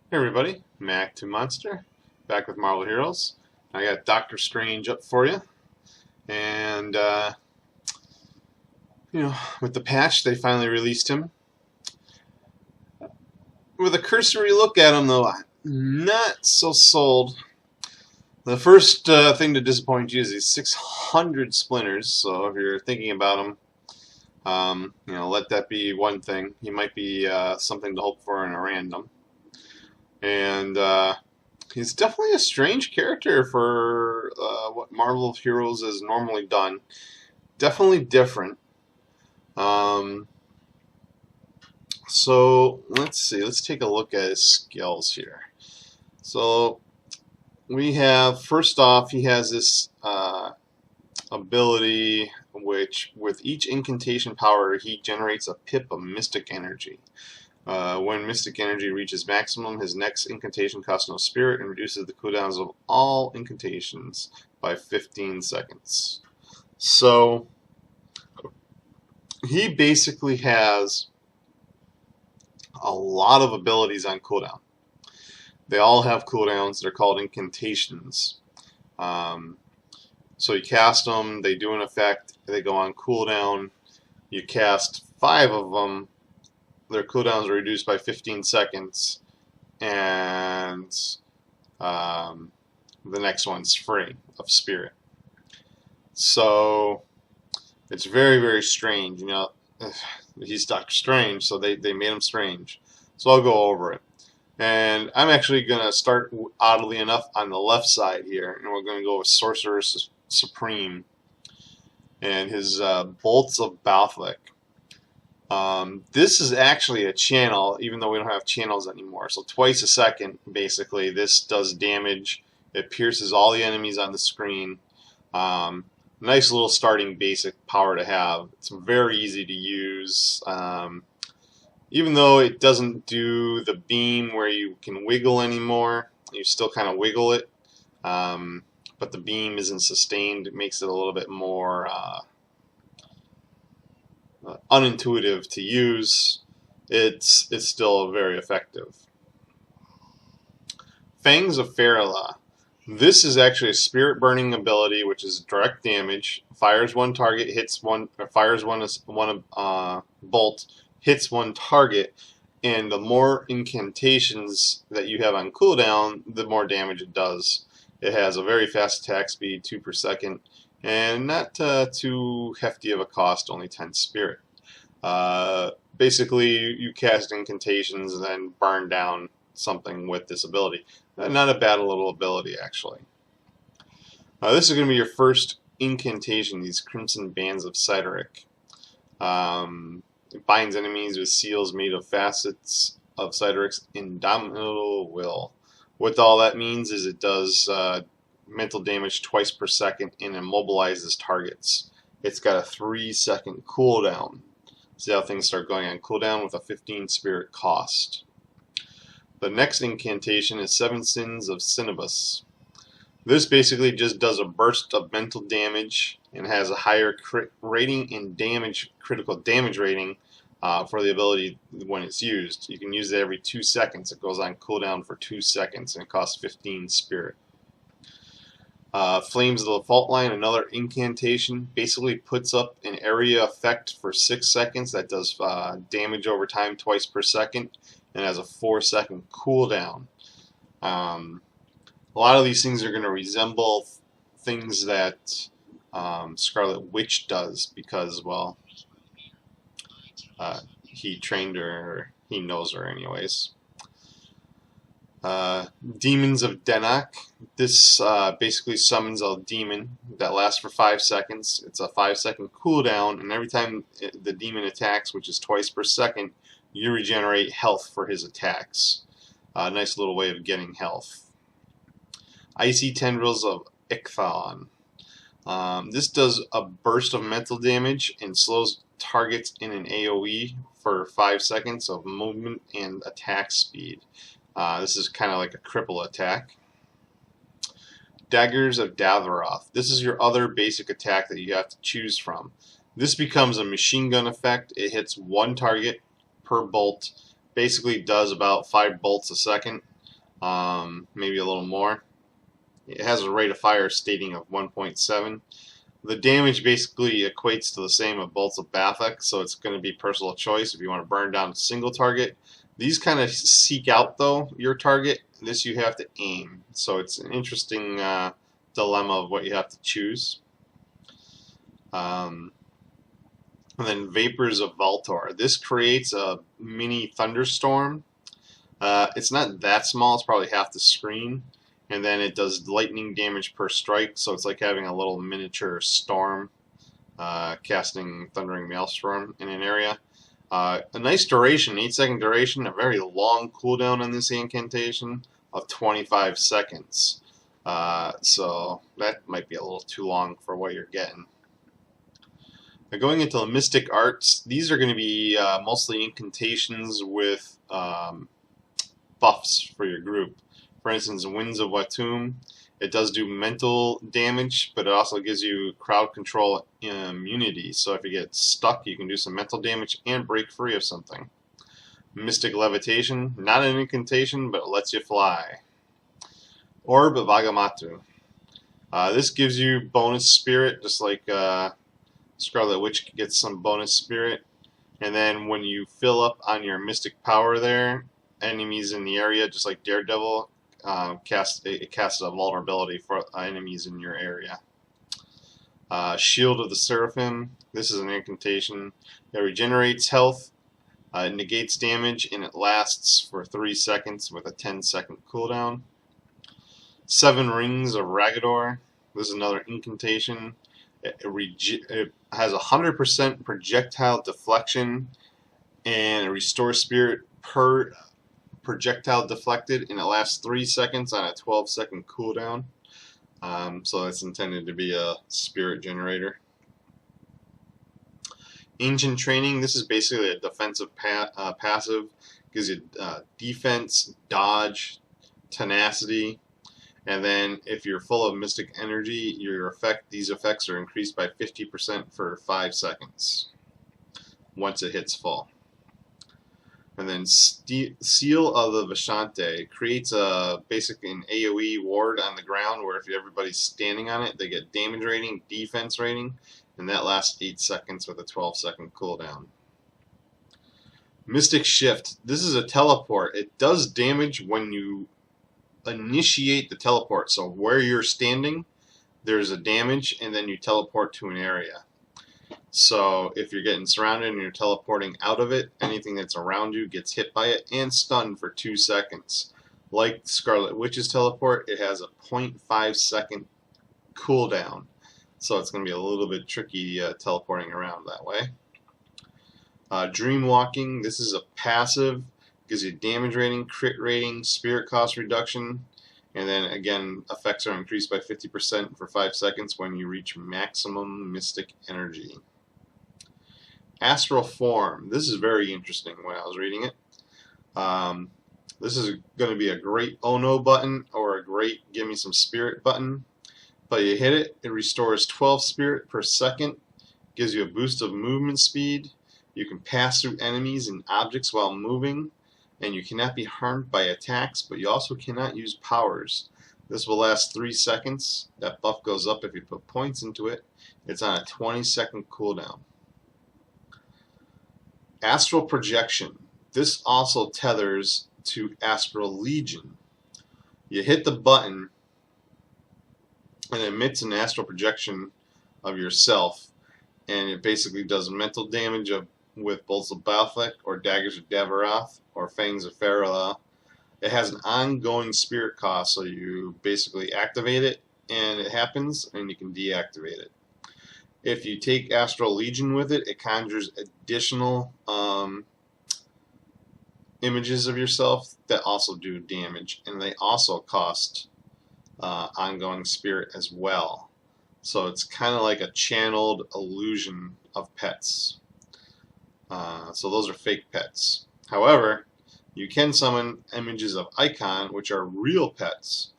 Hey everybody, Mac2Monster, back with Marvel Heroes. I got Doctor Strange up for you, and with the patch they finally released him. With a cursory look at him, though, I'm not so sold. The first thing to disappoint you is these 600 splinters. So if you're thinking about him, let that be one thing. He might be something to hope for in a random, and he's definitely a strange character for what Marvel Heroes has normally done. Definitely different. Um, so let's see. Let's take a look at his skills here. So we have, first off, he has this ability which, with each incantation power, he generates a pip of mystic energy. When mystic energy reaches maximum, his next incantation costs no spirit and reduces the cooldowns of all incantations by 15 seconds. So he basically has a lot of abilities on cooldown. They all have cooldowns. They're called incantations. So you cast them, they do an effect, they go on cooldown. You cast 5 of them, their cooldowns are reduced by 15 seconds, and the next one's free of spirit. So it's very, very strange. He's Doctor Strange, so they made him strange. So I'll go over it. And I'm actually going to start, oddly enough, on the left side here, and we're going to go with Sorcerer Supreme and his Bolts of Balthlick. This is actually a channel, even though we don't have channels anymore. So twice a second, basically, this does damage. It pierces all the enemies on the screen. Nice little starting basic power to have. It's very easy to use. Even though it doesn't do the beam where you can wiggle anymore, you still kind of wiggle it. But the beam isn't sustained. It makes it a little bit more unintuitive to use. It's still very effective. Fangs of Farala. This is actually a spirit burning ability, which is direct damage. Fires one target, hits one, or fires one bolt, hits one target, and the more incantations that you have on cooldown, the more damage it does. It has a very fast attack speed, 2 per second, and not too hefty of a cost, only 10 spirit. Basically, you cast incantations and then burn down something with this ability. Not a bad little ability, actually. This is going to be your first incantation, these Crimson Bands of Cyderic. It binds enemies with seals made of facets of Cyderic's indomitable will. What all that means is it does mental damage twice per second and immobilizes targets. It's got a 3-second cooldown. See how things start going on cooldown with a 15 spirit cost. The next incantation is Seven Sins of Cinnabus. This basically just does a burst of mental damage and has a higher crit rating and critical damage rating for the ability when it's used. You can use it every 2 seconds. It goes on cooldown for 2 seconds and it costs 15 spirit. Flames of the Fault Line, another incantation, basically puts up an area effect for 6 seconds that does damage over time twice per second and has a 4-second cooldown. A lot of these things are going to resemble things that Scarlet Witch does because, well, he trained her, he knows her anyways. Demons of Denok. This basically summons a demon that lasts for 5 seconds. It's a 5-second cooldown, and every time the demon attacks, which is twice per second, you regenerate health for his attacks. Nice little way of getting health. Icy Tendrils of Ichthon. This does a burst of mental damage and slows targets in an AoE for 5 seconds of movement and attack speed. This is kind of like a cripple attack. Daggers of Davroth. This is your other basic attack that you have to choose from. This becomes a machine gun effect. It hits one target per bolt. Basically does about 5 bolts a second. maybe a little more. It has a rate of fire stating of 1.7. The damage basically equates to the same of bolts of Bathek, so it's going to be personal choice if you want to burn down a single target. These kind of seek out, though, your target. This you have to aim. So it's an interesting dilemma of what you have to choose. And then Vapors of Voltor. This creates a mini thunderstorm. It's not that small. It's probably half the screen. And then it does lightning damage per strike, so it's like having a little miniature storm, casting Thundering Maelstrom in an area. A nice duration, 8-second duration, a very long cooldown on this incantation of 25 seconds. So that might be a little too long for what you're getting. Now going into the Mystic Arts, these are going to be mostly incantations with buffs for your group. For instance, Winds of Watum, it does do mental damage, but it also gives you crowd control immunity. So if you get stuck, you can do some mental damage and break free of something. Mystic Levitation, not an incantation, but it lets you fly. Orb of Agamotto. This gives you bonus spirit, just like Scarlet Witch gets some bonus spirit. And then when you fill up on your mystic power there, enemies in the area, just like Daredevil, casts a vulnerability for enemies in your area. Shield of the Seraphim. This is an incantation that regenerates health, it negates damage, and it lasts for 3 seconds with a 10-second cooldown. 7 Rings of Ragador. This is another incantation. It has 100% projectile deflection, and it restores spirit per projectile deflected, and it lasts 3 seconds on a 12-second cooldown. So it's intended to be a spirit generator. Ancient Training. This is basically a defensive passive. Gives you defense, dodge, tenacity, and then if you're full of mystic energy, these effects are increased by 50% for 5 seconds once it hits full. And then Seal of the Vashante creates basically an AoE ward on the ground where if everybody's standing on it, they get damage rating, defense rating, and that lasts 8 seconds with a 12-second cooldown. Mystic Shift. This is a teleport. It does damage when you initiate the teleport. So where you're standing, there's a damage, and then you teleport to an area. So if you're getting surrounded and you're teleporting out of it, anything that's around you gets hit by it and stunned for 2 seconds. Like Scarlet Witch's teleport, it has a 0.5-second cooldown. So it's going to be a little bit tricky teleporting around that way. Dreamwalking, this is a passive. Gives you damage rating, crit rating, spirit cost reduction, and then again, effects are increased by 50% for 5 seconds when you reach maximum mystic energy. Astral Form. This is very interesting when I was reading it. This is going to be a great oh no button or a great give me some spirit button. But you hit it, it restores 12 spirit per second, gives you a boost of movement speed. You can pass through enemies and objects while moving, and you cannot be harmed by attacks, but you also cannot use powers. This will last 3 seconds. That buff goes up if you put points into it. It's on a 20-second cooldown. Astral Projection. This also tethers to Astral Legion. You hit the button and it emits an astral projection of yourself, and it basically does mental damage with bolts of Balthek or daggers of Davaroth or fangs of Farala. It has an ongoing spirit cost, so you basically activate it and it happens, and you can deactivate it. If you take Astral Legion with it, it conjures additional images of yourself that also do damage, and they also cost ongoing spirit as well. So it's kind of like a channeled illusion of pets. So those are fake pets. However, you can summon images of Icon, which are real pets.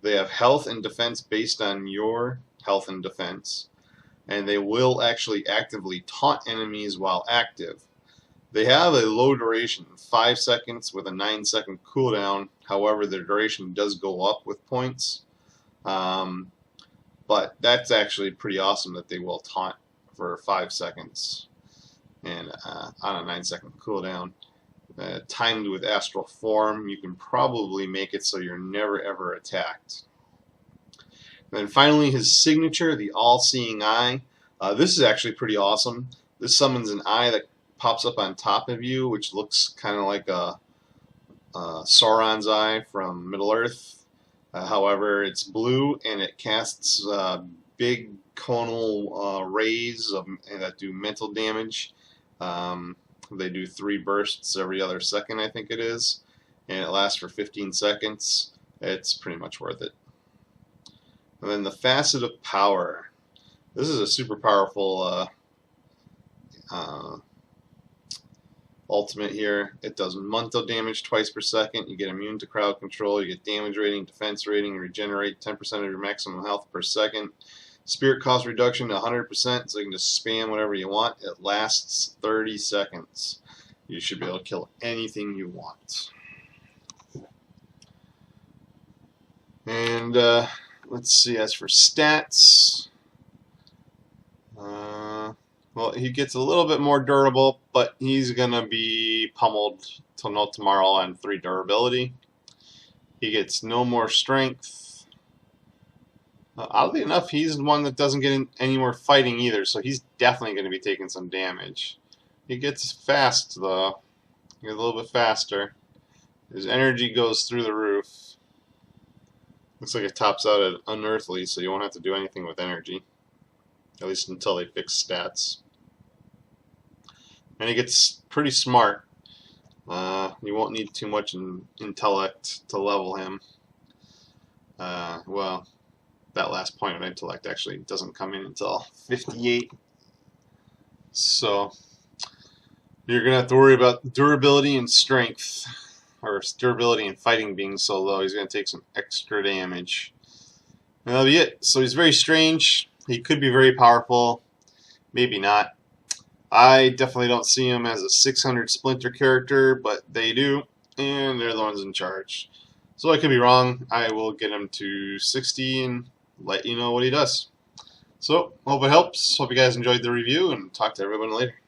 They have health and defense based on your health and defense, and they will actually actively taunt enemies while active. They have a low duration, 5 seconds with a 9-second cooldown. However, their duration does go up with points. But that's actually pretty awesome that they will taunt for 5 seconds and on a 9-second cooldown. Timed with astral form, you can probably make it so you're never ever attacked. And then finally, his signature, the All-Seeing Eye. This is actually pretty awesome. This summons an eye that pops up on top of you, which looks kind of like a Sauron's eye from Middle-earth. However, it's blue and it casts big conal rays that do mental damage. They do 3 bursts every other second, I think it is, and it lasts for 15 seconds. It's pretty much worth it. And then the Facet of Power. This is a super powerful ultimate here. It does mental damage twice per second. You get immune to crowd control. You get damage rating, defense rating, and regenerate 10% of your maximum health per second. Spirit cost reduction to 100%, so you can just spam whatever you want. It lasts 30 seconds. You should be able to kill anything you want. And let's see, as for stats, well, he gets a little bit more durable, but he's going to be pummeled till no tomorrow on 3 durability. He gets no more strength. Oddly enough, he's the one that doesn't get any more fighting either, so he's definitely going to be taking some damage. He gets fast, though. He gets a little bit faster. His energy goes through the roof. Looks like it tops out at Unearthly, so you won't have to do anything with energy. At least until they fix stats. And he gets pretty smart. You won't need too much intellect to level him. Well, that last point of intellect actually doesn't come in until 58. So you're going to have to worry about durability and strength, or durability and fighting being so low. He's going to take some extra damage. And that'll be it. So he's very strange. He could be very powerful. Maybe not. I definitely don't see him as a 600 Splinter character, but they do, and they're the ones in charge. So I could be wrong. I will get him to 60 and let you know what he does. So, hope it helps. Hope you guys enjoyed the review, and talk to everyone later.